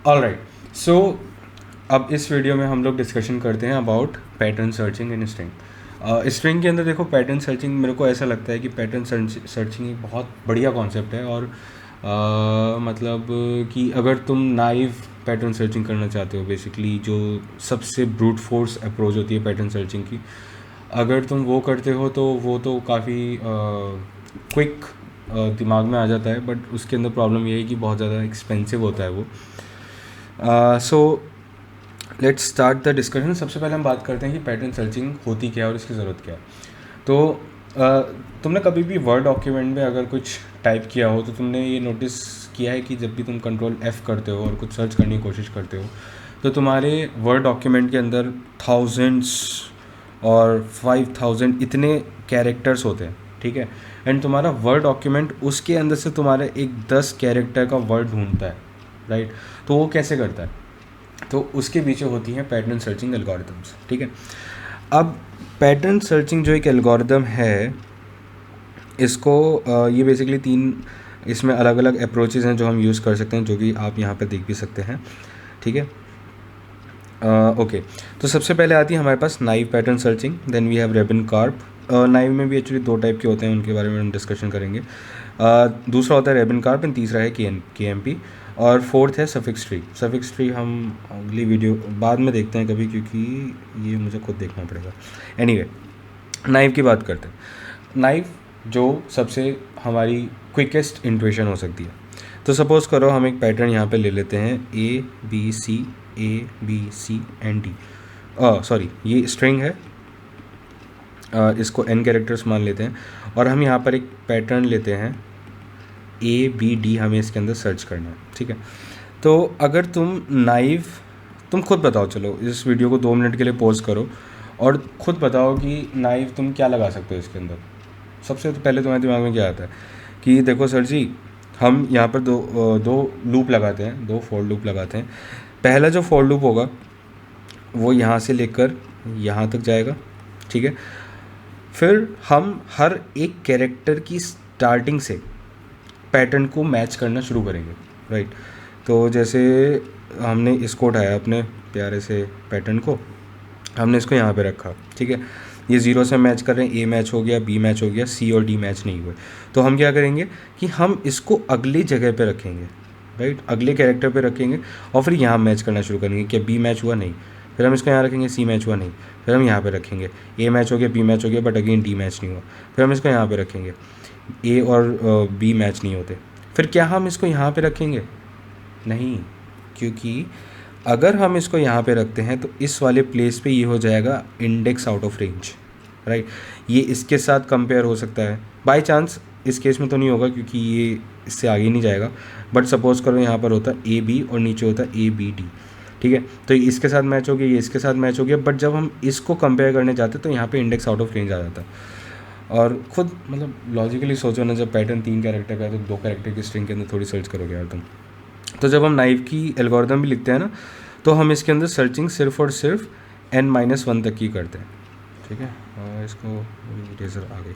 Alright, सो अब इस video में हम लोग डिस्कशन करते हैं about pattern searching in string. String के अंदर देखो, पैटर्न सर्चिंग मेरे को ऐसा लगता है कि पैटर्न सर्चिंग एक बहुत बढ़िया कॉन्सेप्ट है। और मतलब कि अगर तुम नाइव पैटर्न सर्चिंग करना चाहते हो, बेसिकली जो सबसे ब्रूट फोर्स अप्रोच होती है पैटर्न सर्चिंग की, अगर तुम वो करते हो तो वो तो काफ़ी क्विक दिमाग में आ जाता है। बट उसके अंदर प्रॉब्लम ये है कि बहुत ज़्यादा एक्सपेंसिव होता है वो। So let's start the discussion. सबसे पहले हम बात करते हैं कि पैटर्न सर्चिंग होती क्या है और इसकी ज़रूरत क्या है। तो तुमने कभी भी वर्ड डॉक्यूमेंट में अगर कुछ टाइप किया हो तो तुमने ये नोटिस किया है कि जब भी तुम कंट्रोल F करते हो और कुछ सर्च करने की कोशिश करते हो तो तुम्हारे वर्ड डॉक्यूमेंट के अंदर थाउजेंड्स और 5000 इतने कैरेक्टर्स होते हैं, ठीक है। एंड तुम्हारा वर्ड डॉक्यूमेंट उसके अंदर से तुम्हारे एक 10 कैरेक्टर का वर्ड ढूंढता है, राइट। तो वो कैसे करता है? तो उसके पीछे होती हैं पैटर्न सर्चिंग एल्गोरिथम्स, ठीक है। अब पैटर्न सर्चिंग जो एक एल्गोरिथम है, इसको ये बेसिकली 3 इसमें अलग अलग अप्रोचेज़ हैं जो हम यूज़ कर सकते हैं, जो कि आप यहाँ पर देख भी सकते हैं, ठीक है। ओके, तो सबसे पहले आती है हमारे पास naive pattern searching, then we have Rabin Karp. Naive में भी एक्चुअली 2 टाइप के होते हैं, उनके बारे में हम डिस्कशन करेंगे। दूसरा होता है रेबिन कार्प एंड तीसरा है KMP, और फोर्थ है सफिक्स ट्री। सफिक्स ट्री हम अगली वीडियो बाद में देखते हैं कभी, क्योंकि ये मुझे खुद देखना पड़ेगा। एनीवे, नाइव की बात करते हैं। नाइव जो सबसे हमारी क्विकेस्ट इंट्यूशन हो सकती है। तो सपोज़ करो हम एक पैटर्न यहाँ पे ले लेते हैं A B C and D। Sorry, ये स्ट्रिंग है, इसको n कैरेक्टर्स मान लेते हैं, और हम यहाँ पर एक पैटर्न लेते हैं ABD, हमें इसके अंदर सर्च करना है, ठीक है। तो अगर तुम खुद बताओ, चलो इस वीडियो को 2 मिनट के लिए पॉज करो और खुद बताओ कि नाइव तुम क्या लगा सकते हो इसके अंदर। सबसे तो पहले तुम्हारे दिमाग में क्या आता है कि देखो सर जी, हम यहाँ पर दो लूप लगाते हैं, 2 फॉर लूप लगाते हैं। पहला जो फॉर लूप होगा वो यहाँ से लेकर यहाँ तक जाएगा, ठीक है। फिर हम हर एक कैरेक्टर की स्टार्टिंग से पैटर्न को मैच करना शुरू करेंगे, राइट। तो जैसे हमने इसको उठाया, अपने प्यारे से पैटर्न को हमने इसको यहाँ पे रखा, ठीक है। ये 0 से मैच कर रहे हैं, A मैच हो गया, B मैच हो गया, C और D मैच नहीं हुए। तो हम क्या करेंगे कि हम इसको अगली जगह पे रखेंगे, राइट, अगले कैरेक्टर पे रखेंगे, और फिर यहाँ मैच करना शुरू करेंगे। क्या B मैच हुआ? नहीं। फिर हम इसको यहाँ रखेंगे, C मैच हुआ? नहीं। फिर हम यहाँ पे रखेंगे, A मैच हो गया, B मैच हो गया, बट अगेन D मैच नहीं हुआ। फिर हम इसको यहाँ पे रखेंगे, A और B मैच नहीं होते। फिर क्या हम इसको यहाँ पे रखेंगे? नहीं, क्योंकि अगर हम इसको यहाँ पे रखते हैं तो इस वाले प्लेस पे ये हो जाएगा index out of range, right. ये इसके साथ कंपेयर हो सकता है, बाय चांस इस केस में तो नहीं होगा क्योंकि ये इससे आगे नहीं जाएगा। बट सपोज़ करो यहाँ पर होता है AB और नीचे होता है ABD, ठीक है। तो ये इसके साथ मैच हो गया, ये इसके साथ मैच हो गया, बट जब हम इसको कंपेयर करने जाते तो यहाँ पे इंडेक्स आउट ऑफ रेंज आ जाता है। और खुद मतलब लॉजिकली सोचो ना, जब पैटर्न 3 कैरेक्टर का है तो 2 कैरेक्टर की स्ट्रिंग के अंदर थोड़ी सर्च करोगे यार तुम। तो जब हम नाइव की एल्गोरिथम भी लिखते हैं ना, तो हम इसके अंदर सर्चिंग सिर्फ और सिर्फ n-1 तक की करते हैं, ठीक है। इसको इरेजर आ गई।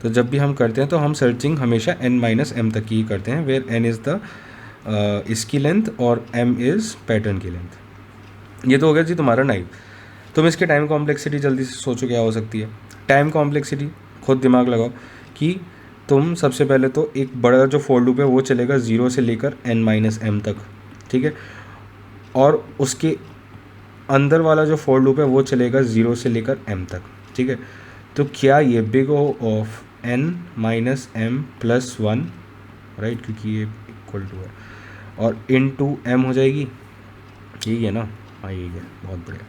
तो जब भी हम करते हैं तो हम सर्चिंग हमेशा n-m तक की करते हैं, वेयर n इज़ द इसकी लेंथ और m इज़ पैटर्न की लेंथ। ये तो हो गया जी तुम्हारा नाइव। तुम इसके टाइम कॉम्प्लेक्सिटी जल्दी से सोचो क्या हो सकती है। टाइम कॉम्प्लेक्सिटी खुद दिमाग लगाओ कि तुम सबसे पहले तो एक बड़ा जो फॉर लूप है वो चलेगा 0 से लेकर n-m तक, ठीक है। और उसके अंदर वाला जो फॉर लूप है वो चलेगा 0 से लेकर m तक, ठीक है। तो क्या ये big O of n-m+1, right, क्योंकि ये इक्वल टू है, और इनटू m हो जाएगी, यही है ना? हाँ यही है, बहुत बढ़िया।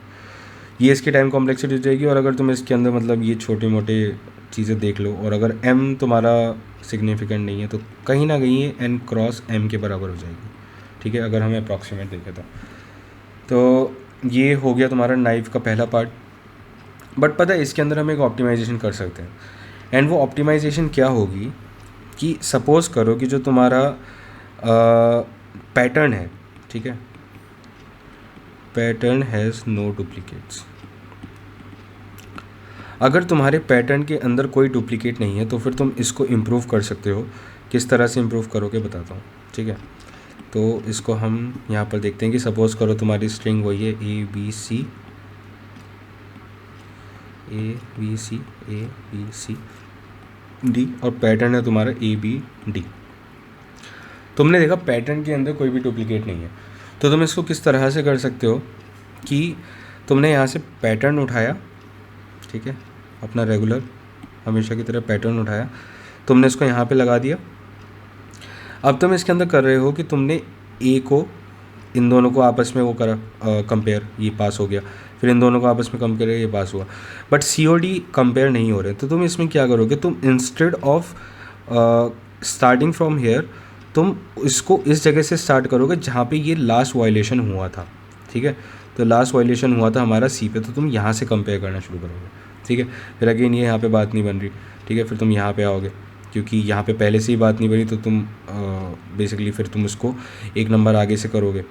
ये इसकी टाइम कॉम्प्लेक्सिटी हो जाएगी। और अगर तुम इसके अंदर मतलब ये छोटे मोटे चीज़ें देख लो, और अगर m तुम्हारा सिग्निफिकेंट नहीं है तो कहीं ना कहीं ये n×m के बराबर हो जाएगी, ठीक है, अगर हमें अप्रॉक्सीमेट देखें तो ये हो गया तुम्हारा नाइव का पहला पार्ट। बट पता है इसके अंदर हम एक ऑप्टिमाइजेशन कर सकते हैं। एंड वो ऑप्टिमाइजेशन क्या होगी कि सपोज़ करो कि जो तुम्हारा पैटर्न है, ठीक है, पैटर्न हैज़ नो डुप्लीकेट्स। अगर तुम्हारे पैटर्न के अंदर कोई डुप्लीकेट नहीं है तो फिर तुम इसको इम्प्रूव कर सकते हो। किस तरह से इम्प्रूव करोगे बताता हूँ, ठीक है। तो इसको हम यहाँ पर देखते हैं कि सपोज़ करो तुम्हारी स्ट्रिंग वही है ए बी सी डी और पैटर्न है तुम्हारा ए बी डी। तुमने देखा पैटर्न के अंदर कोई भी डुप्लीकेट नहीं है, तो तुम इसको किस तरह से कर सकते हो कि तुमने यहाँ से पैटर्न उठाया, ठीक है, अपना रेगुलर हमेशा की तरह पैटर्न उठाया, तुमने इसको यहाँ पे लगा दिया। अब तुम इसके अंदर कर रहे हो कि तुमने ए को इन दोनों को आपस में वो करा कंपेयर, ये पास हो गया, फिर इन दोनों को आपस में कंपेयर, ये पास हुआ, but C O D compare नहीं हो रहे। तो तुम इसमें क्या करोगे, तुम instead of starting from here तुम इसको इस जगह से स्टार्ट करोगे जहाँ पे ये लास्ट वायलेशन हुआ था, ठीक है। तो लास्ट वायलेशन हुआ था हमारा सी पे, तो तुम यहाँ से कंपेयर करना शुरू करोगे, ठीक है। फिर अगेन ये यहाँ पे बात नहीं बन रही, ठीक है, फिर तुम यहाँ पे आओगे, क्योंकि यहाँ पे पहले से ही बात नहीं बनी, तो तुम बेसिकली फिर तुम उसको एक नंबर आगे से करोगे।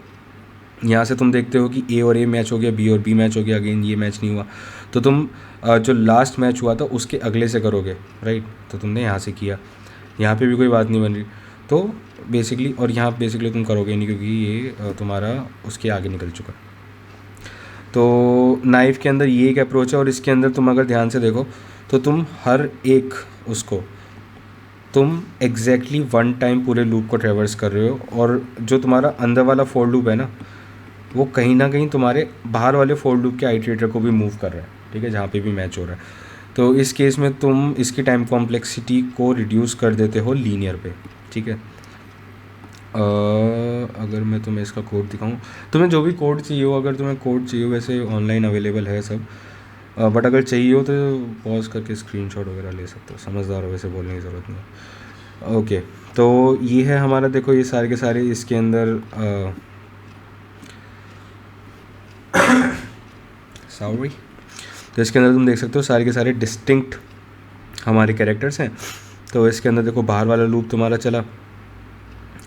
यहाँ से तुम देखते हो कि ए और ए मैच हो गया, बी और बी मैच हो गया, अगेन ये मैच नहीं हुआ, तो तुम जो लास्ट मैच हुआ था उसके अगले से करोगे, राइट। तो तुमने यहाँ से किया, यहाँ पे भी कोई बात नहीं बन रही, तो बेसिकली और यहाँ बेसिकली तुम करोगे नहीं, क्योंकि ये तुम्हारा उसके आगे निकल चुका। तो नाइफ़ के अंदर ये एक अप्रोच है, और इसके अंदर तुम अगर ध्यान से देखो तो तुम हर एक उसको तुम एग्जैक्टली वन टाइम पूरे लूप को ट्रेवर्स कर रहे हो, और जो तुम्हारा अंदर वाला फोर लूप है ना, वो कहीं ना कहीं तुम्हारे बाहर वाले फोर लूप के आइटरेटर को भी मूव कर रहा है, ठीक है, जहाँ पे भी मैच हो रहा है। तो इस केस में तुम इसकी टाइम कॉम्प्लेक्सिटी को रिड्यूस कर देते हो लीनियर पे, ठीक है। अगर मैं तुम्हें इसका कोड दिखाऊं, तुम्हें जो भी कोड चाहिए हो, अगर तुम्हें कोड चाहिए हो, वैसे ऑनलाइन अवेलेबल है सब, बट अगर चाहिए हो तो पॉज करके स्क्रीनशॉट वगैरह ले सकते हो, समझदार हो, वैसे बोलने की ज़रूरत नहीं। ओके, तो ये है हमारा, देखो ये सारे के सारे इसके अंदर सॉरी, तो इसके अंदर तुम देख सकते हो सारे के सारे डिस्टिंक्ट हमारे कैरेक्टर्स हैं। तो इसके अंदर देखो बाहर वाला लूप तुम्हारा चला,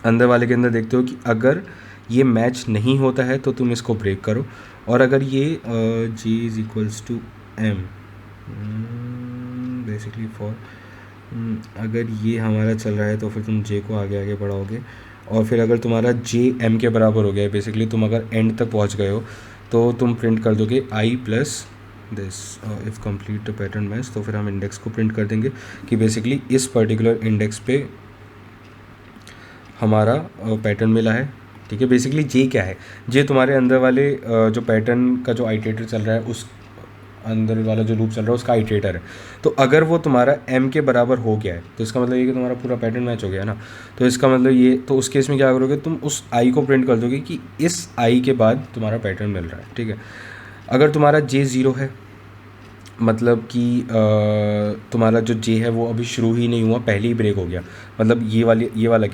अंदर वाले के अंदर देखते हो कि अगर ये मैच नहीं होता है तो तुम इसको ब्रेक करो, और अगर ये G is equals to M basically for, अगर ये हमारा चल रहा है तो फिर तुम जे को आगे आगे बढ़ाओगे, और फिर अगर तुम्हारा जे एम के बराबर हो गया है, बेसिकली तुम अगर एंड तक पहुंच गए हो, तो तुम प्रिंट कर दोगे I plus this if complete the pattern match. तो फिर हम इंडेक्स को प्रिंट कर देंगे कि बेसिकली इस पर्टिकुलर इंडेक्स पे हमारा पैटर्न मिला है, ठीक है। बेसिकली जे क्या है, जे तुम्हारे अंदर वाले जो पैटर्न का जो आइटरेटर चल रहा है, उस अंदर वाला जो लूप चल रहा है उसका आइटरेटर है। तो अगर वो तुम्हारा एम के बराबर हो गया है, तो इसका मतलब ये कि तुम्हारा पूरा पैटर्न मैच हो गया है ना। तो इसका मतलब ये, तो उस केस में क्या करोगे, तुम उस आई को प्रिंट कर दोगे कि इस आई के बाद तुम्हारा पैटर्न मिल रहा है, ठीक है। अगर तुम्हारा जे ज़ीरो है, मतलब कि तुम्हारा जो जे है वो अभी शुरू ही नहीं हुआ, पहले ही ब्रेक हो गया, मतलब ये वाला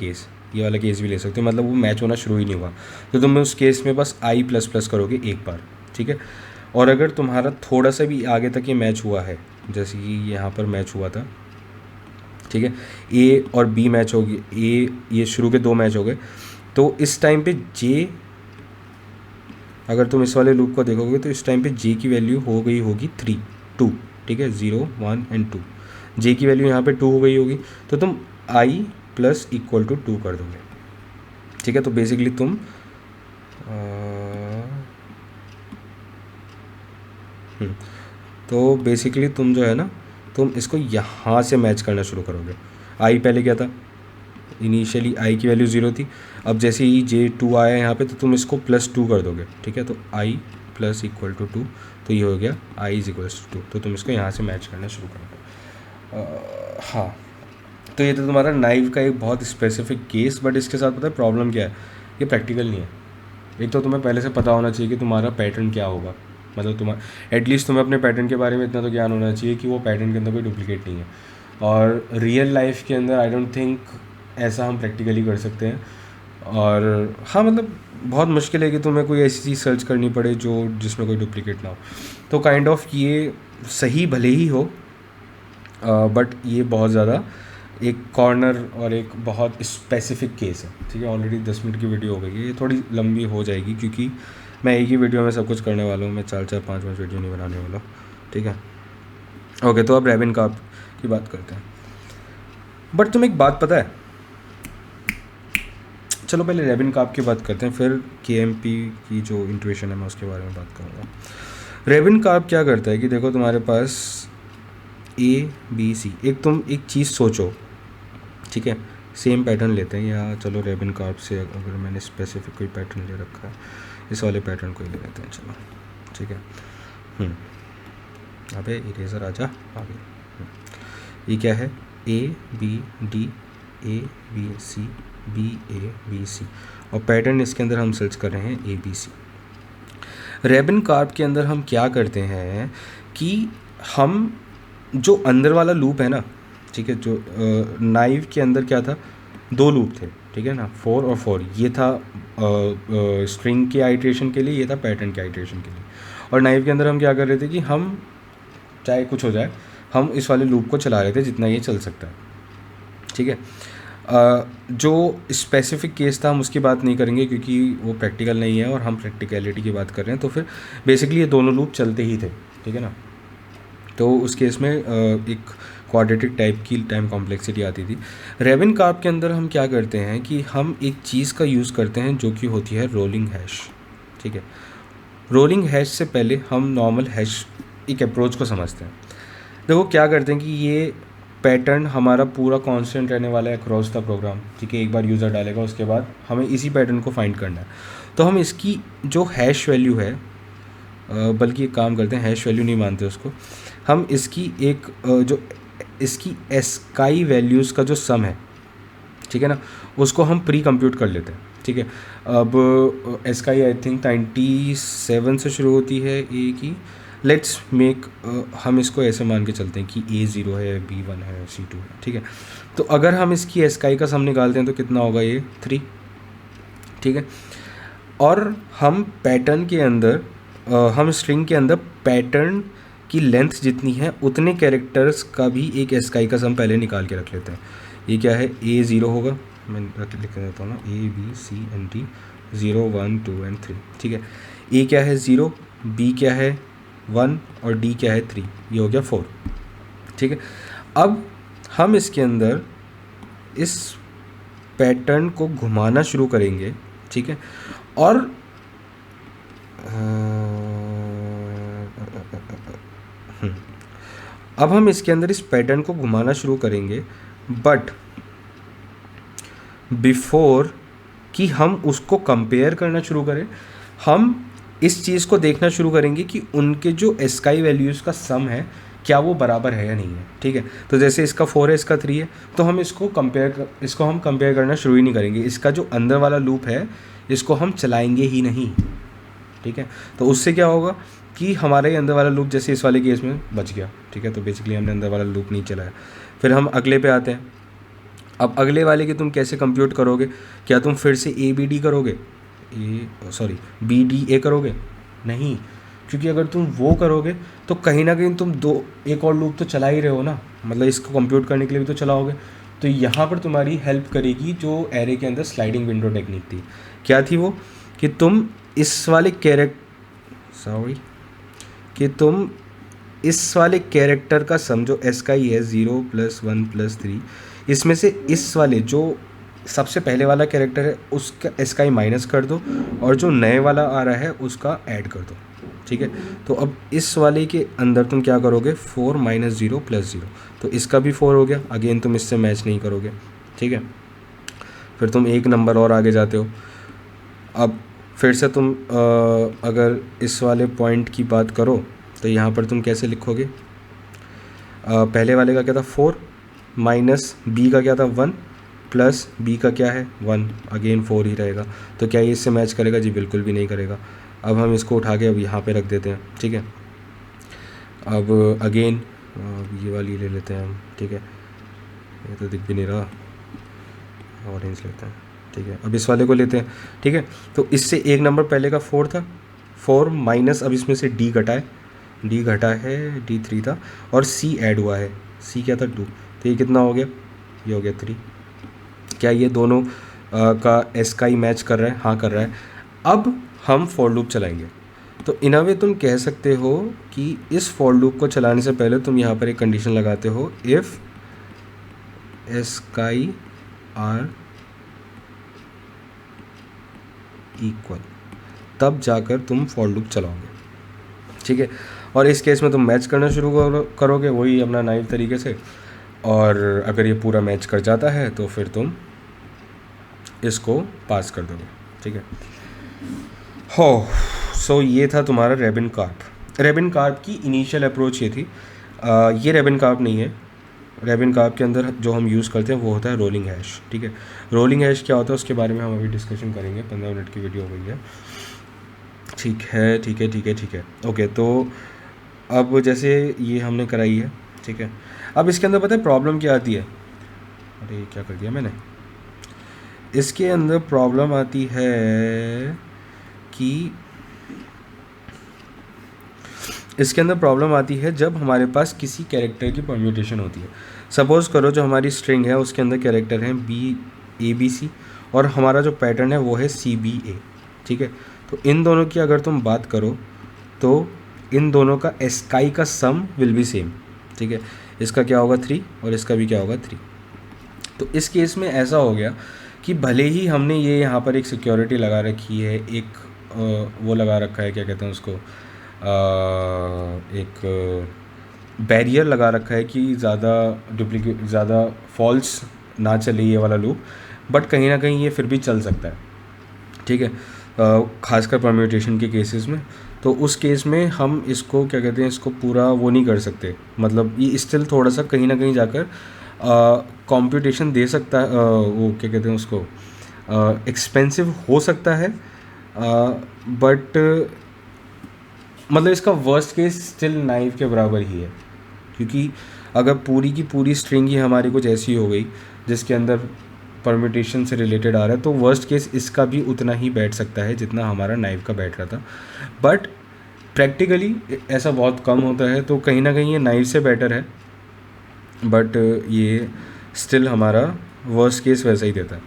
केस भी ले सकते हो, मतलब वो मैच होना शुरू ही नहीं हुआ, तो तुम उस केस में बस आई प्लस प्लस करोगे एक बार, ठीक है। और अगर तुम्हारा थोड़ा सा भी आगे तक ये मैच हुआ है, जैसे कि यहाँ पर मैच हुआ था, ठीक है, ए और बी मैच हो गए, ये शुरू के दो मैच हो गए, तो इस टाइम पे जे, अगर तुम इस वाले लूप को देखोगे तो इस टाइम पे जे की वैल्यू हो गई होगी 3 2, ठीक है, 0 1 एंड 2, जे की वैल्यू यहाँ पे 2 हो गई होगी, तो तुम आई प्लस इक्वल टू 2 कर दोगे, ठीक है। तो बेसिकली तुम तो बेसिकली तुम जो है ना, तुम इसको यहाँ से मैच करना शुरू करोगे। आई पहले क्या था, इनिशियली आई की वैल्यू 0 थी, अब जैसे ही जे 2 आया यहाँ पे, तो तुम इसको +2 कर दोगे, ठीक है। तो आई प्लस इक्वल टू 2, तो ये हो गया आई इज इक्वल्स टू 2, तो तुम इसको यहाँ से मैच करना शुरू करोगे। हाँ, तो ये तो तुम्हारा नाइव का एक बहुत स्पेसिफिक केस, बट इसके साथ पता है प्रॉब्लम क्या है, ये प्रैक्टिकल नहीं है। एक तो तुम्हें पहले से पता होना चाहिए कि तुम्हारा पैटर्न क्या होगा, मतलब तुम्हारा एटलीस्ट तुम्हें अपने पैटर्न के बारे में इतना तो ज्ञान होना चाहिए कि वो पैटर्न के अंदर कोई डुप्लीकेट नहीं है। और रियल लाइफ के अंदर आई डोंट थिंक ऐसा हम प्रैक्टिकली कर सकते हैं। और हाँ, मतलब बहुत मुश्किल है कि तुम्हें कोई ऐसी चीज़ सर्च करनी पड़े जो जिसमें कोई डुप्लीकेट ना हो। तो काइंड ऑफ ये सही भले ही हो, बट ये बहुत ज़्यादा एक कॉर्नर और एक बहुत स्पेसिफिक केस है, ठीक है। ऑलरेडी 10 मिनट की वीडियो हो गई है, ये थोड़ी लंबी हो जाएगी क्योंकि मैं एक ही वीडियो में सब कुछ करने वाला हूँ, मैं 4-4 5-5 वीडियो नहीं बनाने वाला, ठीक है। ओके, तो अब रैबिन कार्प की बात करते हैं। बट तुम्हें एक बात पता है, चलो पहले रेबिन कार्प की बात करते हैं, फिर केएमपी की जो इंट्यूशन है मैं उसके बारे में बात करूँगा। रेबिन कार्प क्या करता है कि देखो तुम्हारे पास ए बी सी, तुम एक चीज़ सोचो, ठीक है, सेम पैटर्न लेते हैं, या चलो रेबिन कार्प से अगर मैंने स्पेसिफिक कोई पैटर्न ले रखा है, इस वाले पैटर्न को ही ले लेते हैं, चलो ठीक है। अबे इरेजर आजा आगे। ये क्या है, A B D, A B C, B A B C, और पैटर्न इसके अंदर हम सर्च कर रहे हैं ए बी सी। रेबिन कार्प के अंदर हम क्या करते हैं कि हम जो अंदर वाला लूप है ना, ठीक है, जो नाइव के अंदर क्या था, 2 लूप थे, ठीक है ना, 4 और 4, ये था स्ट्रिंग के आइट्रेशन के लिए, ये था पैटर्न के आइट्रेशन के लिए। और नाइव के अंदर हम क्या कर रहे थे कि हम चाहे कुछ हो जाए हम इस वाले लूप को चला रहे थे जितना ये चल सकता है, ठीक है। जो स्पेसिफिक केस था हम उसकी बात नहीं करेंगे क्योंकि वो प्रैक्टिकल नहीं है और हम प्रैक्टिकलिटी की बात कर रहे हैं, तो फिर बेसिकली ये दोनों लूप चलते ही थे, ठीक है ना। तो उस केस में एक क्वाड्रेटिक टाइप की टाइम कॉम्प्लेक्सिटी आती थी। रेबिन कार्प के अंदर हम क्या करते हैं कि हम एक चीज़ का यूज़ करते हैं जो कि होती है रोलिंग हैश, ठीक है। रोलिंग हैश से पहले हम नॉर्मल हैश एक अप्रोच को समझते हैं। देखो क्या करते हैं कि ये पैटर्न हमारा पूरा कांस्टेंट रहने वाला है अक्रॉस द प्रोग्राम, ठीक है, एक बार यूज़र डालेगा उसके बाद हमें इसी पैटर्न को फाइंड करना है। तो हम इसकी जो हैश वैल्यू है, बल्कि एक काम करते हैं, हैश वैल्यू नहीं मानते उसको, हम इसकी एक जो इसकी एस्काई वैल्यूज़ का जो सम है, ठीक है ना, उसको हम प्री कंप्यूट कर लेते हैं, ठीक है। अब एस्काई आई थिंक 97 से शुरू होती है ए की, लेट्स मेक हम इसको ऐसे मान के चलते हैं कि A0 है, B1 है, C2 है, ठीक है। तो अगर हम इसकी एस्काई का सम निकालते हैं तो कितना होगा, ये 3, ठीक है। और हम पैटर्न के अंदर हम स्ट्रिंग के अंदर पैटर्न की लेंथ जितनी है उतने कैरेक्टर्स का भी एक एस्काई का सम पहले निकाल के रख लेते हैं। ये क्या है, A0 होगा, मैं लिख देता हूँ ना, A B C and D, 0 1 2 and 3, ठीक है। A क्या है 0, B क्या है 1 और D क्या है 3, ये हो गया 4, ठीक है। अब हम इसके अंदर इस पैटर्न को घुमाना शुरू करेंगे, ठीक है, और अब हम इसके अंदर इस पैटर्न को घुमाना शुरू करेंगे, बट बिफोर कि हम उसको कंपेयर करना शुरू करें, हम इस चीज़ को देखना शुरू करेंगे कि उनके जो एस्काई वैल्यूज़ का सम है क्या वो बराबर है या नहीं है, ठीक है। तो जैसे इसका 4 है, इसका 3 है, तो हम इसको हम कंपेयर करना शुरू ही नहीं करेंगे। इसका जो अंदर वाला लूप है इसको हम चलाएंगे ही नहीं, ठीक है। तो उससे क्या होगा कि हमारा ये अंदर वाला लूप जैसे इस वाले केस में बच गया, ठीक है। तो बेसिकली हमने अंदर वाला लूप नहीं चलाया। फिर हम अगले पे आते हैं। अब अगले वाले की तुम कैसे कंप्यूट करोगे, क्या तुम फिर से ABD करोगे, BDA करोगे, नहीं, क्योंकि अगर तुम वो करोगे तो कहीं ना कहीं तुम एक और लूप तो चला ही रहे हो ना, मतलब इसको कंप्यूट करने के लिए भी तो चलाओगे। तो यहाँ पर तुम्हारी हेल्प करेगी जो एरे के अंदर स्लाइडिंग विंडो टेक्निक थी। क्या थी वो, कि तुम इस वाले कैरेक्टर का सम जो एस्काई है 0 + 1 + 3, इसमें से इस वाले जो सबसे पहले वाला कैरेक्टर है उसका एस्काई माइनस कर दो और जो नए वाला आ रहा है उसका ऐड कर दो, ठीक है। तो अब इस वाले के अंदर तुम क्या करोगे, 4 - 0 + 0, तो इसका भी 4 हो गया। अगेन तुम इससे मैच नहीं करोगे, ठीक है। फिर तुम एक नंबर और आगे जाते हो। अब फिर से तुम अगर इस वाले पॉइंट की बात करो तो यहाँ पर तुम कैसे लिखोगे, पहले वाले का क्या था 4 माइनस B का क्या था 1 प्लस B का क्या है 1, अगेन 4 ही रहेगा। तो क्या ये इससे मैच करेगा, जी बिल्कुल भी नहीं करेगा। अब हम इसको उठा के अब यहाँ पे रख देते हैं, ठीक है। अब अगेन ये वाली ले लेते हैं हम, ठीक है, ये तो दिख भी नहीं रहा, ऑरेंज लेते हैं, ठीक है। अब इस वाले को लेते हैं, ठीक है। तो इससे एक नंबर पहले का 4 था, 4 माइनस अब इसमें से D घटा है, D 3 था और C ऐड हुआ है, C क्या था 2, तो ये कितना हो गया, ये हो गया 3। क्या ये दोनों का एस्काई मैच कर रहा है, हाँ कर रहा है। अब हम फॉर लूप चलाएंगे। तो इन अ वे तुम कह सकते हो कि इस फॉर लूप को चलाने से पहले तुम यहाँ पर एक कंडीशन लगाते हो, इफ़ एस्काई आर इक्वल, तब जाकर तुम फॉर लूप चलाओगे, ठीक है। और इस केस में तुम मैच करना शुरू करोगे वही अपना नाइव तरीके से, और अगर ये पूरा मैच कर जाता है तो फिर तुम इसको पास कर दोगे, ठीक है। हो सो ये था तुम्हारा रेबिन कार्प। रेबिन कार्प की इनिशियल अप्रोच ये थी। ये रेबिन कार्प नहीं है। रेबिन कार्प के अंदर जो हम यूज़ करते हैं वो होता है रोलिंग हैश, ठीक है। रोलिंग हैश क्या होता है उसके बारे में हम अभी डिस्कशन करेंगे, 15 मिनट की वीडियो हो गई है, ठीक है, ठीक है, ठीक है, ठीक है, ओके। तो अब जैसे ये हमने कराई है, ठीक है। अब इसके अंदर पता है प्रॉब्लम क्या आती है? अरे क्या कर दिया मैंने, इसके अंदर प्रॉब्लम आती है कि इसके अंदर प्रॉब्लम आती है जब हमारे पास किसी कैरेक्टर की परम्यूटेशन होती है। सपोज़ करो जो हमारी स्ट्रिंग है उसके अंदर कैरेक्टर हैं ABC और हमारा जो पैटर्न है वो है CBA, ठीक है। तो इन दोनों की अगर तुम बात करो तो इन दोनों का एस्काई का सम विल बी सेम, ठीक है। इसका क्या होगा 3 और इसका भी क्या होगा 3। तो इस केस में ऐसा हो गया कि भले ही हमने ये यहाँ पर एक सिक्योरिटी लगा रखी है, एक वो लगा रखा है, क्या कहते हैं उसको, एक बैरियर लगा रखा है कि ज़्यादा फॉल्स ना चले ये वाला लूप, बट कहीं ना कहीं ये फिर भी चल सकता है, ठीक है। खासकर परम्यूटेशन के केसेस में। तो उस केस में हम इसको क्या कहते हैं, इसको पूरा वो नहीं कर सकते, मतलब ये स्टिल थोड़ा सा कहीं ना कहीं जाकर कंप्यूटेशन दे सकता है, वो क्या कहते हैं उसको, एक्सपेंसिव हो सकता है, बट मतलब इसका वर्स्ट केस स्टिल नाइव के बराबर ही है। क्योंकि अगर पूरी की पूरी स्ट्रिंग ही हमारी कुछ ऐसी हो गई जिसके अंदर परम्यूटेशन से रिलेटेड आ रहा है, तो वर्स्ट केस इसका भी उतना ही बैठ सकता है जितना हमारा नाइव का बैठ रहा था। बट प्रैक्टिकली ऐसा बहुत कम होता है, तो कहीं ना कहीं ये नाइव से बेटर है, बट ये स्टिल हमारा वर्स्ट केस वैसा ही देता है।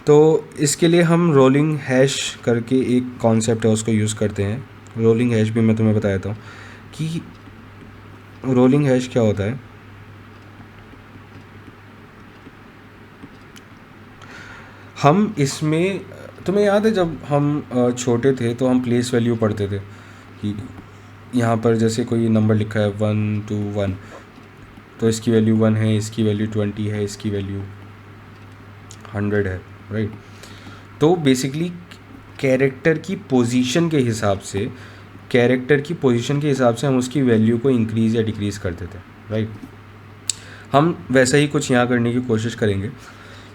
तो इसके लिए हम रोलिंग हैश करके एक कॉन्सेप्ट है उसको यूज़ करते हैं। रोलिंग हैश भी मैं तुम्हें बता देता हूँ कि रोलिंग हैश क्या होता है। हम इसमें, तुम्हें याद है जब हम छोटे थे तो हम प्लेस वैल्यू पढ़ते थे कि यहाँ पर जैसे कोई नंबर लिखा है 1 2 1, तो इसकी वैल्यू 1 है, इसकी वैल्यू 20 है, इसकी वैल्यू 100 है, राइट। तो बेसिकली कैरेक्टर की पोजीशन के हिसाब से हम उसकी वैल्यू को इंक्रीज़ या डिक्रीज़ करते थे, राइट। हम वैसा ही कुछ यहाँ करने की कोशिश करेंगे।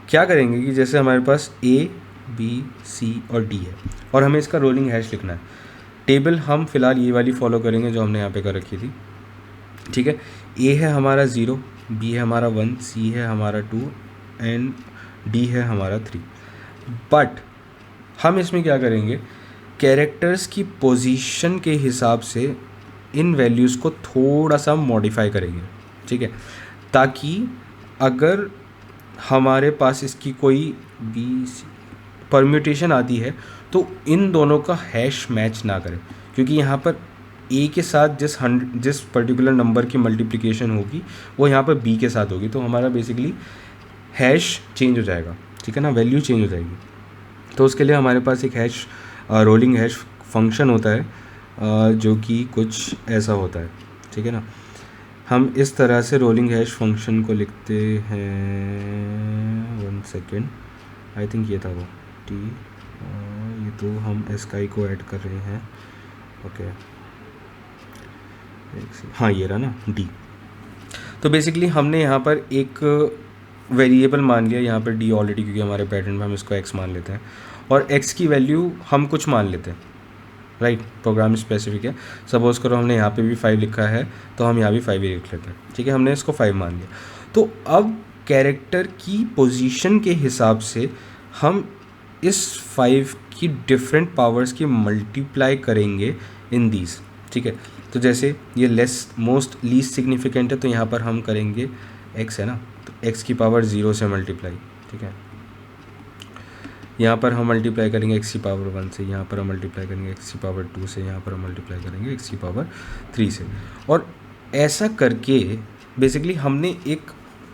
क्या करेंगे कि जैसे हमारे पास A B C और D है और हमें इसका रोलिंग हैश लिखना है। टेबल हम फिलहाल ये वाली फॉलो करेंगे जो हमने यहाँ पे कर रखी थी, ठीक है। A है हमारा 0, B है हमारा 1, C है हमारा 2 एंड D है हमारा 3। बट हम इसमें क्या करेंगे, कैरेक्टर्स की पोजीशन के हिसाब से इन वैल्यूज़ को थोड़ा सा मॉडिफाई करेंगे, ठीक है, ताकि अगर हमारे पास इसकी कोई B C परम्यूटेशन आती है तो इन दोनों का हैश मैच ना करे। क्योंकि यहाँ पर A के साथ जिस पर्टिकुलर नंबर की मल्टीप्लिकेशन होगी वो यहाँ पर B के साथ होगी, तो हमारा बेसिकली हैश चेंज हो जाएगा, ठीक है ना, वैल्यू चेंज हो जाएगी। तो उसके लिए हमारे पास एक हैश रोलिंग हैश फंक्शन होता है जो कि कुछ ऐसा होता है, ठीक है ना। हम इस तरह से रोलिंग हैश फंक्शन को लिखते हैं, 1 सेकेंड, आई थिंक ये था वो T, ये तो हम एस्काई को ऐड कर रहे हैं, ओके, हाँ ये रहा ना D। तो बेसिकली हमने यहाँ पर एक वेरिएबल मान लिया यहाँ पर D ऑलरेडी, क्योंकि हमारे पैटर्न में हम इसको x मान लेते हैं और x की वैल्यू हम कुछ मान लेते हैं, राइट। प्रोग्राम स्पेसिफिक है। सपोज़ करो हमने यहाँ पे भी 5 लिखा है तो हम यहाँ भी 5 ही लिख लेते हैं, ठीक है। हमने इसको 5 मान लिया। तो अब कैरेक्टर की पोजीशन के हिसाब से हम इस 5 की डिफरेंट पावर्स की मल्टीप्लाई करेंगे इन दीज, ठीक है। तो जैसे ये मोस्ट लीस्ट सिग्निफिकेंट है तो यहाँ पर हम करेंगे x है ना, तो x की पावर 0 से मल्टीप्लाई, ठीक है। यहाँ पर हम मल्टीप्लाई करेंगे x की पावर 1 से, यहाँ पर हम मल्टीप्लाई करेंगे x की पावर 2 से, यहाँ पर हम मल्टीप्लाई करेंगे x की पावर 3 से। और ऐसा करके बेसिकली हमने एक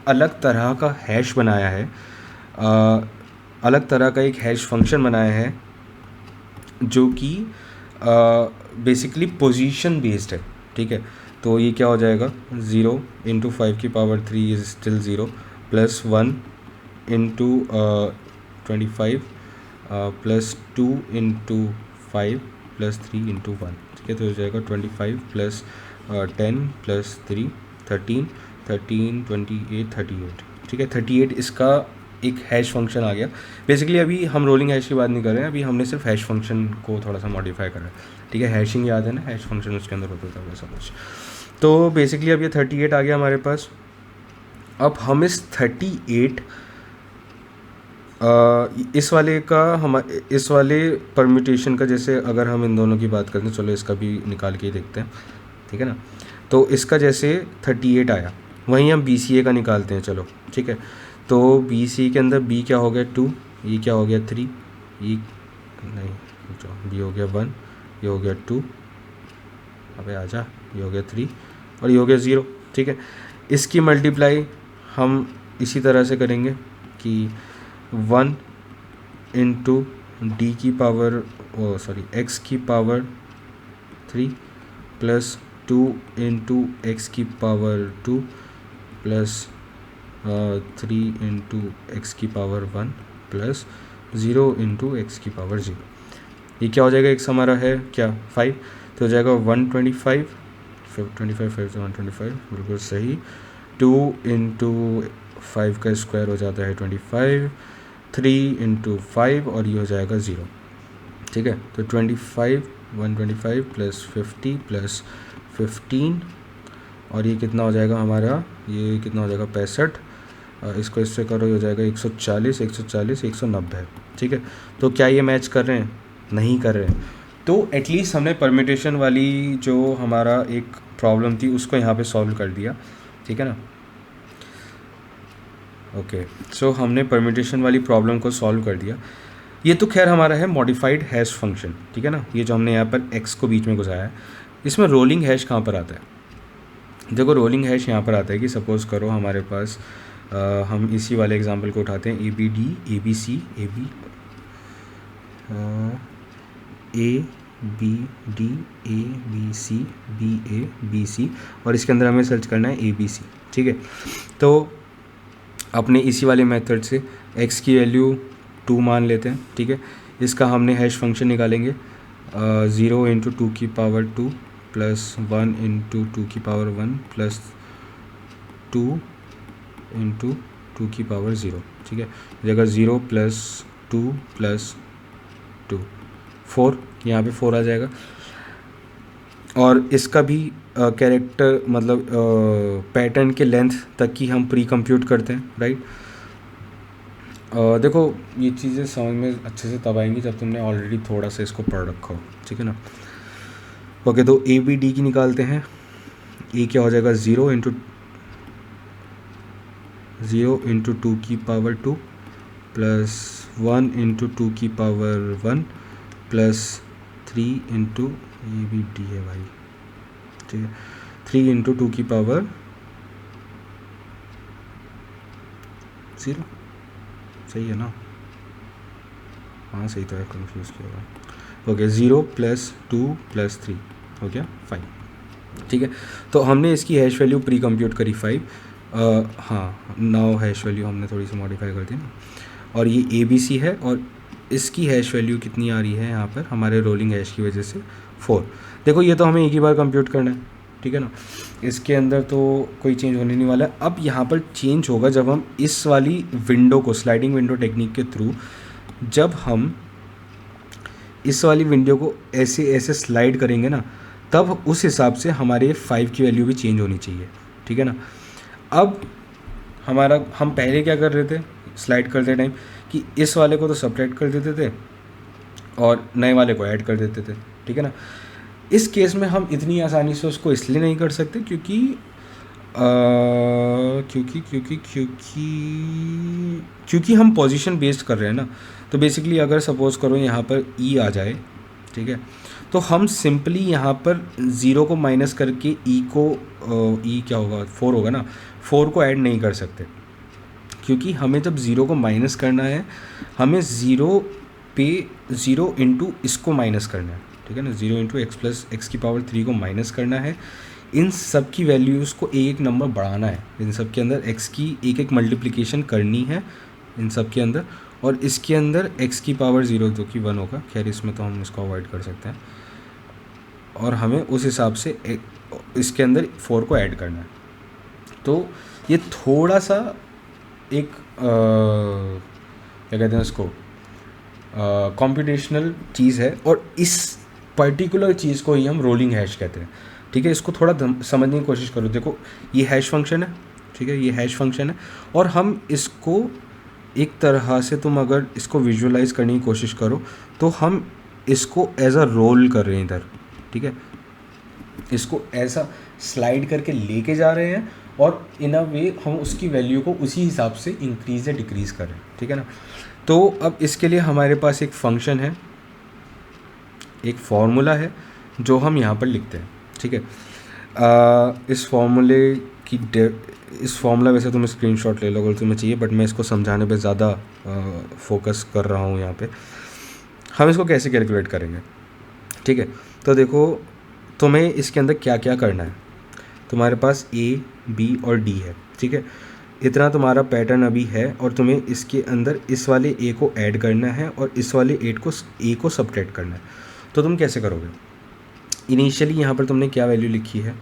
अलग तरह का हैश बनाया है, अलग तरह का एक हैश फंक्शन बनाया है जो कि बेसिकली पोजीशन बेस्ड है, ठीक है। तो ये क्या हो जाएगा, 0 into 5⁵ is still 0 plus 1 into 25 plus 2 into 5 plus 3 into 1, ठीक है। तो हो जाएगा 25 प्लस 10 प्लस 3 13 13 28 38, ठीक है। 38 इसका एक हैश फंक्शन आ गया। बेसिकली अभी हम रोलिंग हैश की बात नहीं कर रहे हैं, अभी हमने सिर्फ हैश फंक्शन को थोड़ा सा मॉडिफाई करा है, ठीक है। हैशिंग याद है ना, हैश फंक्शन उसके अंदर होता था वैसा कुछ। तो बेसिकली अब ये 38 आ गया हमारे पास। अब हम इस 38 इस वाले का हम इस वाले परम्यूटेशन का, जैसे अगर हम इन दोनों की बात करते हैं, चलो इसका भी निकाल के ही देखते हैं, ठीक है ना। तो इसका जैसे 38 आया, वहीं हम BCA का निकालते हैं, चलो ठीक है। तो BCA के अंदर B क्या हो गया 2, ये क्या हो गया 3, ये नहीं B हो गया 1, ये हो गया 2, अबे आजा, ये हो गया 3 और ये हो गया 0, ठीक है। इसकी मल्टीप्लाई हम इसी तरह से करेंगे कि 1 इंटू डी की पावर x की पावर 3 प्लस 2 इंटू x की पावर 2 प्लस 3 इंटू एक्स की पावर 1 प्लस 0 इंटू एक्स की पावर 0। ये क्या हो जाएगा, x हमारा है क्या 5, तो हो जाएगा 125 25 5 से 125, बिल्कुल सही। 2 इंटू 5 का स्क्वायर हो जाता है 25, 3 इंटू 5 और ये हो जाएगा 0, ठीक है। तो 25 125 प्लस 50 प्लस 15 और ये कितना हो जाएगा हमारा, ये कितना हो जाएगा 65, इसको इससे करो, हो जाएगा 140 140 190, ठीक है। तो क्या ये मैच कर रहे हैं, नहीं कर रहे हैं। तो एटलीस्ट हमने परम्यूटेशन वाली जो हमारा एक प्रॉब्लम थी उसको यहाँ पे सॉल्व कर दिया, ठीक है ना। ओके, सो हमने परम्यूटेशन वाली प्रॉब्लम को सॉल्व कर दिया। ये तो खैर हमारा है मॉडिफाइड हैश फंक्शन, ठीक है ना। ये जो हमने यहाँ पर x को बीच में घुसाया है, इसमें रोलिंग हैश कहाँ पर आता है, देखो रोलिंग हैश यहाँ पर आता है कि सपोज़ करो हमारे पास हम इसी वाले एग्जांपल को उठाते हैं, ABD ABC AB ABD ABC BA BC और इसके अंदर हमें सर्च करना है ABC, ठीक है। तो अपने इसी वाले मेथड से x की वैल्यू 2 मान लेते हैं, ठीक है। इसका हमने हैश फंक्शन निकालेंगे 0 इंटू 2 की पावर 2 प्लस 1 इंटू 2 की पावर 1 प्लस 2 इंटू 2 की पावर 0, ठीक है। जगह 0 प्लस 2 प्लस 2 4, यहाँ पे 4 आ जाएगा। और इसका भी कैरेक्टर मतलब पैटर्न के लेंथ तक की हम प्री कंप्यूट करते हैं, राइट। देखो ये चीज़ें समझ में अच्छे से तब आएंगी जब तुमने ऑलरेडी थोड़ा सा इसको पढ़ रखा हो, ठीक है ना। ओके, तो ABD की निकालते हैं। ए क्या हो जाएगा 0 इंटू 2 की पावर 2 प्लस 1 इंटू 2 की पावर 1 प्लस 3 इंटू ABD है भाई, ठीक है, 3 इंटू 2 की पावर 0, सही है ना, हाँ सही तो है, कंफ्यूज किया हुआ। ओके, 0 प्लस 2 प्लस 3 हो गया 5, ठीक है। तो हमने इसकी हैश वैल्यू प्री कंप्यूट करी 5, हाँ 9 हैश वैल्यू हमने थोड़ी सी मॉडिफाई कर दी ना। और ये ABC है और इसकी हैश वैल्यू कितनी आ रही है यहाँ पर हमारे रोलिंग हैश की वजह से 4। देखो ये तो हमें एक ही बार कंप्यूट करना है, ठीक है ना, इसके अंदर तो कोई चेंज होने नहीं वाला है। अब यहाँ पर चेंज होगा जब हम इस वाली विंडो को स्लाइडिंग विंडो टेक्निक के थ्रू, जब हम इस वाली विंडो को ऐसे ऐसे स्लाइड करेंगे ना, तब उस हिसाब से हमारे 5 की वैल्यू भी चेंज होनी चाहिए, ठीक है ना। अब हम पहले क्या कर रहे थे स्लाइड करते टाइम कि इस वाले को तो सब्ट्रैक्ट कर देते थे और नए वाले को ऐड कर देते थे, ठीक है ना। इस केस में हम इतनी आसानी से उसको इसलिए नहीं कर सकते क्योंकि क्योंकि क्योंकि क्योंकि क्योंकि हम पोजीशन बेस्ड कर रहे हैं ना। तो बेसिकली अगर सपोज़ करो यहाँ पर E आ जाए, ठीक है, तो हम सिंपली यहाँ पर 0 को माइनस करके E को E क्या होगा 4 होगा ना, 4 को ऐड नहीं कर सकते क्योंकि हमें जब 0 को माइनस करना है हमें 0 पे 0 इंटू इसको माइनस करना है, ठीक है ना, 0 इंटू एक्स प्लस एक्स की पावर 3 को माइनस करना है। इन सब की वैल्यूज़ को एक नंबर बढ़ाना है, इन सब के अंदर x की एक एक मल्टीप्लिकेशन करनी है इन सब के अंदर, और इसके अंदर x की पावर 0 जो कि 1 होगा, खैर इसमें तो हम इसको अवॉइड कर सकते हैं, और हमें उस हिसाब से इसके अंदर 4 को ऐड करना है। तो ये थोड़ा सा एक क्या कहते हैं उसको, कंप्यूटेशनल चीज़ है, और इस पर्टिकुलर चीज़ को ही हम रोलिंग हैश कहते हैं, ठीक है। इसको थोड़ा समझने की कोशिश करो। देखो ये हैश फंक्शन है, ठीक है, ये हैश फंक्शन है, और हम इसको एक तरह से, तुम अगर इसको विजुअलाइज करने की कोशिश करो तो हम इसको एज अ रोल कर रहे हैं इधर, ठीक है, इसको ऐसा स्लाइड करके लेके जा रहे हैं, और इन अ वे हम उसकी वैल्यू को उसी हिसाब से इंक्रीज या डिक्रीज़ कर रहे हैं, ठीक है ना। तो अब इसके लिए हमारे पास एक फंक्शन है, एक फॉर्मूला है जो हम यहाँ पर लिखते हैं, ठीक है। इस फॉर्मूले की इस फॉर्मूला वैसे तुम स्क्रीनशॉट ले लो अगर तुम्हें चाहिए, बट मैं इसको समझाने पे ज़्यादा फोकस कर रहा हूँ यहाँ पे। हम इसको कैसे कैलकुलेट करेंगे, ठीक है। तो देखो तुम्हें इसके अंदर क्या क्या करना है। तुम्हारे पास A, B और D है, ठीक है, इतना तुम्हारा पैटर्न अभी है, और तुम्हें इसके अंदर इस वाले A को ऐड करना है और इस वाले A को सब्ट्रैक्ट करना है। तो तुम कैसे करोगे? इनिशियली यहाँ पर तुमने क्या वैल्यू लिखी है?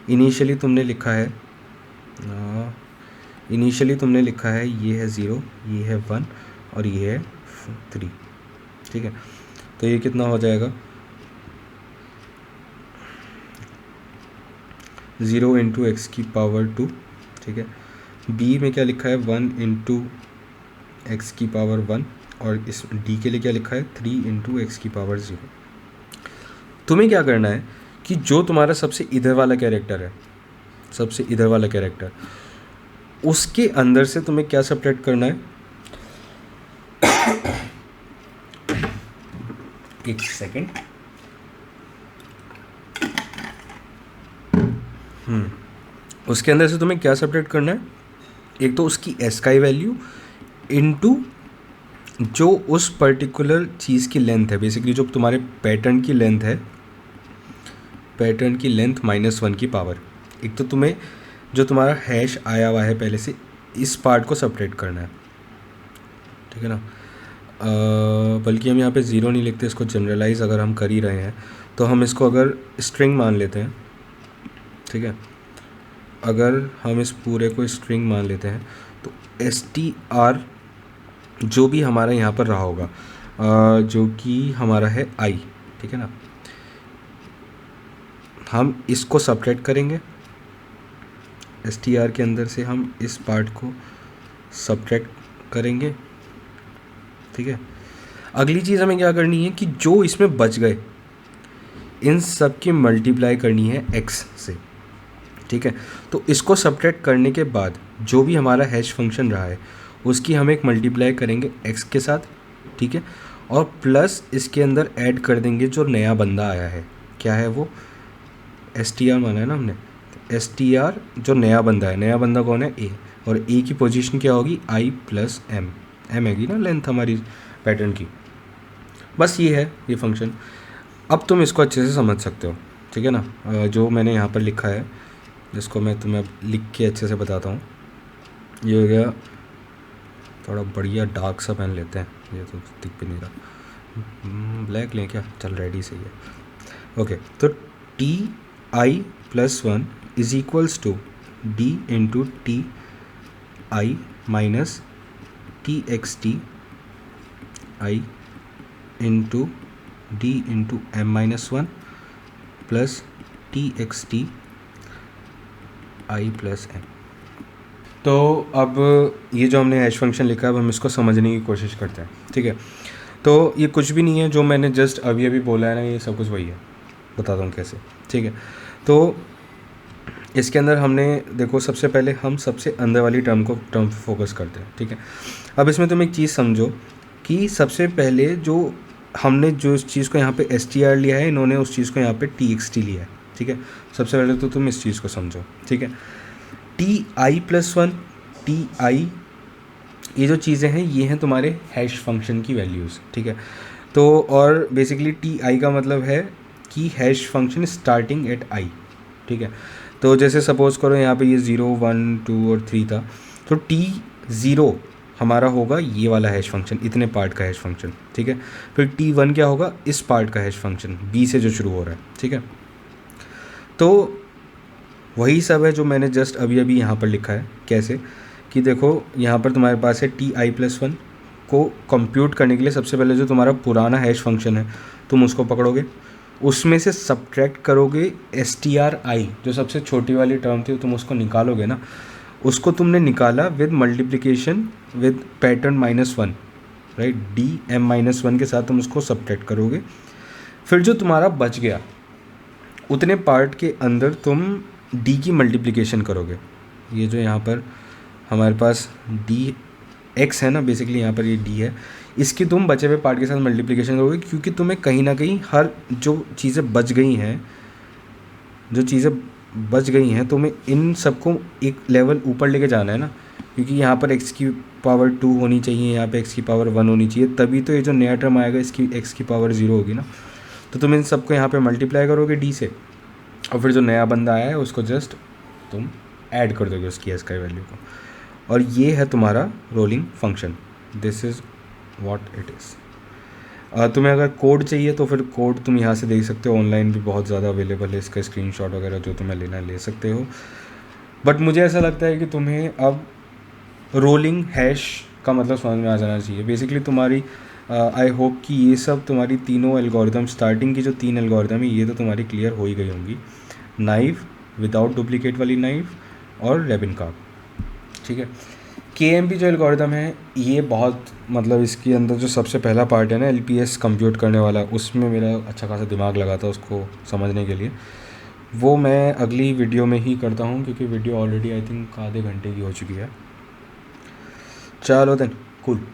इनिशियली तुमने लिखा है ये है 0, ये है 1 और ये है 3, ठीक है। तो ये कितना हो जाएगा? 0 इंटू एक्स की पावर 2, ठीक है। B में क्या लिखा है? 1 इंटू एक्स की पावर 1, और इस D के लिए क्या लिखा है? 3 इंटू एक्स की पावर 0। तुम्हें क्या करना है कि जो तुम्हारा सबसे इधर वाला कैरेक्टर है, सबसे इधर वाला कैरेक्टर, उसके अंदर से तुम्हें क्या सब्ट्रैक्ट करना है? एक सेकेंड। उसके अंदर से तुम्हें क्या सब्ट्रैक्ट करना है? एक तो उसकी एस का वैल्यू इनटू जो उस पर्टिकुलर चीज़ की लेंथ है, बेसिकली जो तुम्हारे पैटर्न की लेंथ है, पैटर्न की लेंथ -1 की पावर। एक तो तुम्हें जो तुम्हारा हैश आया हुआ है पहले से, इस पार्ट को सब्ट्रैक्ट करना है, ठीक है ना। बल्कि हम यहाँ पे 0 नहीं लिखते, इसको जनरलाइज अगर हम कर ही रहे हैं तो हम इसको अगर स्ट्रिंग मान लेते हैं, ठीक है। अगर हम इस पूरे को स्ट्रिंग मान लेते हैं तो str जो भी हमारा यहाँ पर रहा होगा, जो कि हमारा है I, ठीक है ना, हम इसको सब्ट्रैक्ट करेंगे। str के अंदर से हम इस पार्ट को सब्ट्रैक्ट करेंगे, ठीक है। अगली चीज़ हमें क्या करनी है कि जो इसमें बच गए इन सब की मल्टीप्लाई करनी है x से, ठीक है। तो इसको सब्ट्रैक्ट करने के बाद जो भी हमारा हैश फंक्शन रहा है उसकी हम एक मल्टीप्लाई करेंगे x के साथ, ठीक है, और प्लस इसके अंदर ऐड कर देंगे जो नया बंदा आया है। क्या है वो? str माना है ना हमने, str जो नया बंदा है, नया बंदा कौन है? a, और a की पोजीशन क्या होगी? I प्लस m, m हैगी ना लेंथ हमारी पैटर्न की। बस ये है ये फंक्शन। अब तुम इसको अच्छे से समझ सकते हो, ठीक है ना। जो मैंने यहाँ पर लिखा है, जिसको मैं तुम्हें लिख के अच्छे से बताता हूँ। ये हो गया, थोड़ा बढ़िया डार्क सा पेन लेते हैं, ये तो दिख भी नहीं रहा, ब्लैक लें क्या? चल रेडी सही है। ओके, तो ti plus 1 is equals to d into T I minus T X T I into d into m minus 1 plus T X T I plus m। तो अब ये जो हमने हैश फंक्शन लिखा है, अब हम इसको समझने की कोशिश करते हैं, ठीक है। तो ये कुछ भी नहीं है, जो मैंने जस्ट अभी अभी बोला है ना, ये सब कुछ वही है। बताता हूँ कैसे, ठीक है। तो इसके अंदर हमने देखो, सबसे पहले हम सबसे अंदर वाली टर्म पे फोकस करते हैं, ठीक है। अब इसमें तुम एक चीज़ समझो कि सबसे पहले जो हमने जो इस चीज़ को यहाँ पे str लिया है, इन्होंने उस चीज़ को यहाँ पे txt लिया है, ठीक है। सबसे पहले तो तुम इस चीज़ को समझो, ठीक है। ti प्लस 1 ti ये जो चीज़ें हैं ये हैं तुम्हारे हैश फंक्शन की वैल्यूज़, ठीक है। तो और बेसिकली टी आई का मतलब है कि हैश फंक्शन स्टार्टिंग एट आई, ठीक है। तो जैसे सपोज़ करो यहाँ पे ये 0 1 2 और 3 था, तो T0 हमारा होगा ये वाला हैश फंक्शन, इतने पार्ट का हैश फंक्शन, ठीक है। फिर T1 क्या होगा, इस पार्ट का हैश फंक्शन B से जो शुरू हो रहा है, ठीक है। तो वही सब है जो मैंने जस्ट अभी अभी यहाँ पर लिखा है। कैसे कि देखो यहाँ पर तुम्हारे पास है Ti+1 को कंप्यूट करने के लिए सबसे पहले जो तुम्हारा पुराना हैश फंक्शन है तुम उसको पकड़ोगे, उसमें से सब्ट्रैक्ट करोगे stri, जो सबसे छोटी वाली टर्म थी तुम उसको निकालोगे ना, उसको तुमने निकाला with multiplication with pattern -1, right. dm-1 के साथ तुम उसको सब्ट्रैक्ट करोगे। फिर जो तुम्हारा बच गया उतने पार्ट के अंदर तुम d की मल्टीप्लिकेशन करोगे। ये जो यहाँ पर हमारे पास dx है ना, बेसिकली यहाँ पर ये d है, इसकी तुम बचे हुए पार्ट के साथ मल्टीप्लिकेशन करोगे, क्योंकि तुम्हें कहीं ना कहीं हर जो चीज़ें बच गई हैं तुम्हें इन सबको एक लेवल ऊपर लेके जाना है ना, क्योंकि यहाँ पर x की पावर 2 होनी चाहिए, यहाँ पे x की पावर 1 होनी चाहिए, तभी तो ये जो नया टर्म आएगा इसकी x की पावर 0 होगी ना। तो तुम इन सबको यहाँ पे मल्टीप्लाई करोगे d से, और फिर जो नया बंदा आया है उसको जस्ट तुम ऐड कर दोगे उसकी s का वैल्यू को, और ये है तुम्हारा rolling function. This is what it is. तुम्हें अगर कोड चाहिए तो फिर कोड तुम यहाँ से देख सकते हो, ऑनलाइन भी बहुत ज़्यादा अवेलेबल है, इसका स्क्रीनशॉट वगैरह जो तुम्हें लेना ले सकते हो। बट मुझे ऐसा लगता है कि तुम्हें अब रोलिंग हैश का मतलब समझ में आ जाना चाहिए। बेसिकली तुम्हारी आई होप कि ये सब तुम्हारी तीनों एल्गोरिदम, स्टार्टिंग की जो 3 एल्गोरिदम है ये तो तुम्हारी क्लियर हो ही गई होंगी। नाइव, विदाउट डुप्लीकेट वाली नाइव, और रेबिनकार्प, ठीक है। KMP जो एल्गोरिदम है ये बहुत मतलब इसके अंदर जो सबसे पहला पार्ट है ना LPS कंप्यूट करने वाला, उसमें मेरा अच्छा खासा दिमाग लगा था उसको समझने के लिए। वो मैं अगली वीडियो में ही करता हूँ, क्योंकि वीडियो ऑलरेडी आई थिंक आधे घंटे की हो चुकी है। चलो देन, कूल।